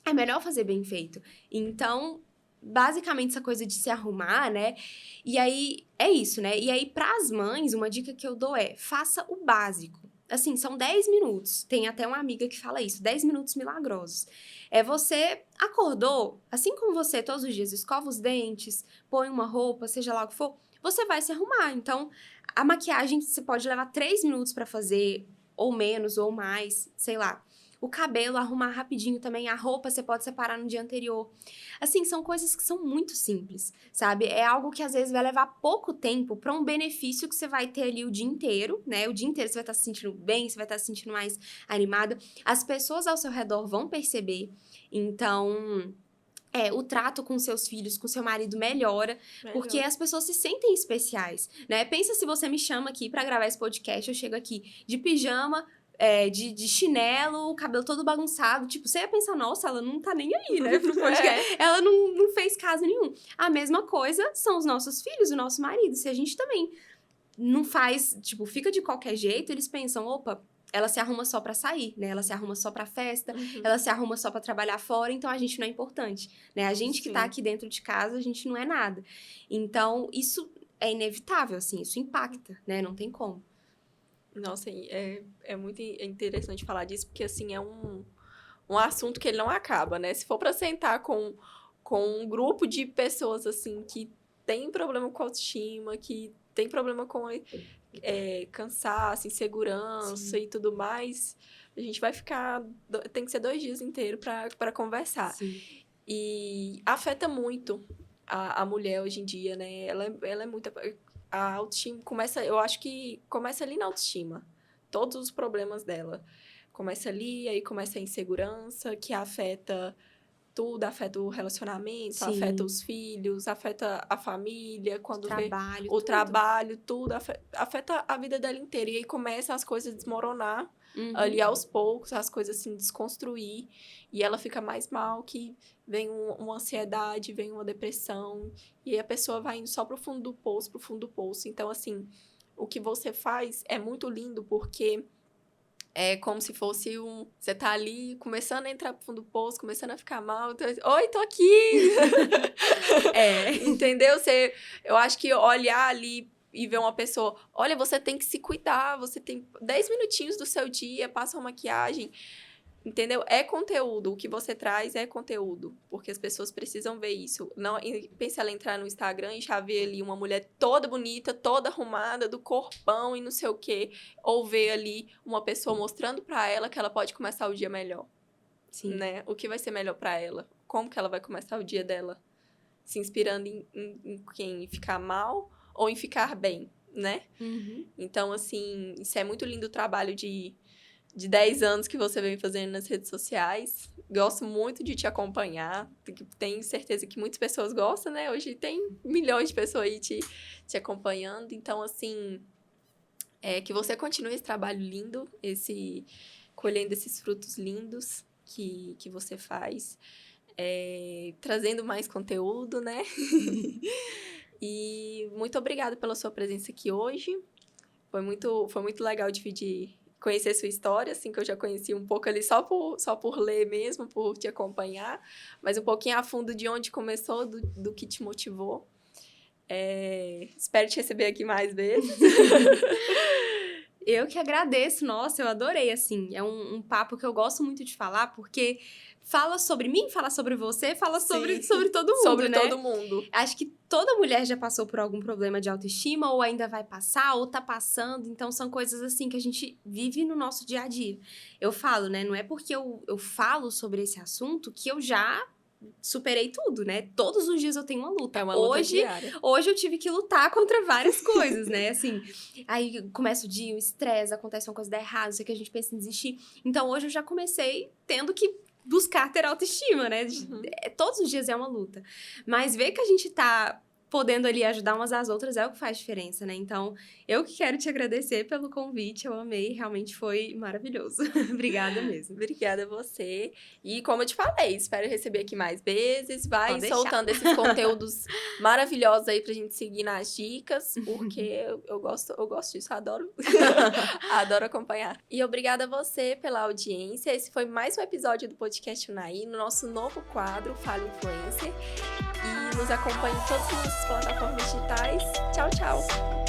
É melhor fazer bem feito. Então, basicamente, essa coisa de se arrumar, né? E aí, é isso, né? E aí, pras mães, uma dica que eu dou é, faça o básico. Assim, são 10 minutos. Tem até uma amiga que fala isso, 10 minutos milagrosos. É você acordou, assim como você todos os dias escova os dentes, põe uma roupa, seja lá o que for, você vai se arrumar. Então, a maquiagem você pode levar 3 minutos pra fazer, ou menos, ou mais, sei lá. O cabelo, arrumar rapidinho também. A roupa você pode separar no dia anterior. Assim, são coisas que são muito simples, sabe? É algo que às vezes vai levar pouco tempo para um benefício que você vai ter ali o dia inteiro, né? O dia inteiro você vai estar se sentindo bem, você vai estar se sentindo mais animada. As pessoas ao seu redor vão perceber. Então, o trato com seus filhos, com seu marido melhora, porque as pessoas se sentem especiais, né? Pensa se você me chama aqui pra gravar esse podcast, eu chego aqui de pijama, de chinelo, o cabelo todo bagunçado, tipo, você ia pensar, nossa, ela não tá nem aí, né, pro podcast. Ela não fez caso nenhum. A mesma coisa são os nossos filhos, o nosso marido. Se a gente também não faz, tipo, fica de qualquer jeito, eles pensam, opa, ela se arruma só pra sair, né? Ela se arruma só pra festa, ela se arruma só pra trabalhar fora, então a gente não é importante, né? A gente que tá aqui dentro de casa, a gente não é nada. Então, isso é inevitável, assim, isso impacta, né? Não tem como. Nossa, é muito interessante falar disso, porque, assim, é um assunto que ele não acaba, né? Se for pra sentar com um grupo de pessoas, assim, que tem problema com autoestima, que tem problema com cansaço, insegurança e tudo mais, a gente vai ficar... Tem que ser 2 dias inteiros para conversar. Sim. E afeta muito a mulher hoje em dia, né? Ela é muito... A autoestima começa... Eu acho que começa ali na autoestima. Todos os problemas dela. Começa ali, aí começa a insegurança, que afeta... Tudo afeta o relacionamento, afeta os filhos, afeta a família, quando o trabalho, tudo afeta a vida dela inteira. E aí começam as coisas a desmoronar ali aos poucos, as coisas assim desconstruir, e ela fica mais mal, que vem uma ansiedade, vem uma depressão, e aí a pessoa vai indo só pro fundo do poço. Então, assim, o que você faz é muito lindo, porque... É como se fosse você tá ali, começando a entrar pro fundo do poço, começando a ficar mal. Então, oi, tô aqui! Entendeu? Eu acho que olhar ali e ver uma pessoa... Olha, você tem que se cuidar. Você tem 10 minutinhos do seu dia, passa uma maquiagem. Entendeu? É conteúdo. O que você traz é conteúdo. Porque as pessoas precisam ver isso. Não, pensa ela entrar no Instagram e já ver ali uma mulher toda bonita, toda arrumada, do corpão e não sei o quê. Ou ver ali uma pessoa mostrando pra ela que ela pode começar o dia melhor. Sim. Né? O que vai ser melhor pra ela? Como que ela vai começar o dia dela? Se inspirando em quem? Em ficar mal ou em ficar bem, né? Então, assim, isso é muito lindo o trabalho de 10 anos que você vem fazendo nas redes sociais. Gosto muito de te acompanhar. Tenho certeza que muitas pessoas gostam, né? Hoje tem milhões de pessoas aí te acompanhando. Então, assim, que você continue esse trabalho lindo, colhendo esses frutos lindos que você faz. Trazendo mais conteúdo, né? E muito obrigada pela sua presença aqui hoje. Foi muito legal conhecer sua história, assim, que eu já conheci um pouco ali só por ler mesmo, por te acompanhar, mas um pouquinho a fundo de onde começou, do que te motivou. Espero te receber aqui mais vezes. Eu que agradeço, nossa, eu adorei, assim, é um papo que eu gosto muito de falar, porque fala sobre mim, fala sobre você, fala sobre todo mundo, sobre né? todo mundo. Acho que toda mulher já passou por algum problema de autoestima, ou ainda vai passar, ou tá passando, então são coisas assim que a gente vive no nosso dia a dia. Eu falo, né, não é porque eu falo sobre esse assunto que eu já superei tudo, né? Todos os dias eu tenho uma luta. É uma luta diária. Hoje eu tive que lutar contra várias coisas, né? Assim, aí começa o dia, o estresse, acontece uma coisa dá errado, sei que a gente pensa em desistir. Então hoje eu já comecei tendo que buscar ter autoestima, né? Todos os dias é uma luta. Mas ver que a gente tá podendo ali ajudar umas às outras é o que faz diferença, né? Então, eu que quero te agradecer pelo convite, eu amei, realmente foi maravilhoso. Obrigada mesmo. Obrigada a você. E como eu te falei, espero receber aqui mais vezes, vai soltando esses conteúdos maravilhosos aí pra gente seguir nas dicas, porque eu gosto disso, adoro. Adoro acompanhar. E obrigada a você pela audiência. Esse foi mais um episódio do Podcast Unai, no nosso novo quadro, Fala Influencer. E nos acompanhe em todas as nossas plataformas digitais. Tchau, tchau!